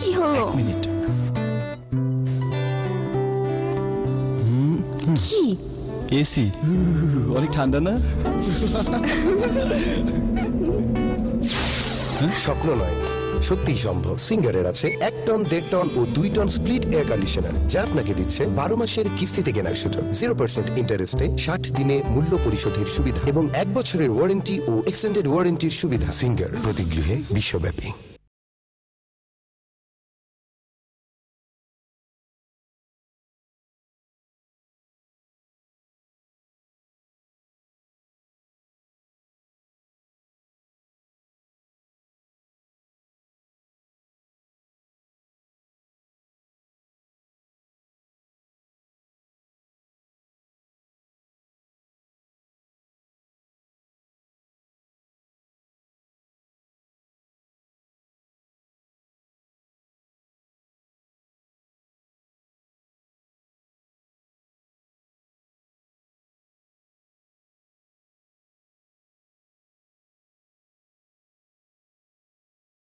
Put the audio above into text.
কি হলো? মিনিট। কি? এসি অনেক ঠান্ডা না? স্বপ্ন নয়, সত্যিই সম্ভব। সিঙ্গারের আছে 1 টন, 1.5 টন ও 2 টন স্প্লিট এয়ার কন্ডিশনার, যা আপনাকে দিচ্ছে 12 মাসের কিস্তিতে কেনার সুযোগ, 0% ইন্টারেস্টে 60 দিনে মূল্য পরিশোধের সুবিধা এবং 1 বছরের ওয়ারেন্টি ও এক্সটেন্ডেড ওয়ারেন্টির সুবিধা। সিঙ্গার, প্রতি গৃহে বিশ্বব্যাপী।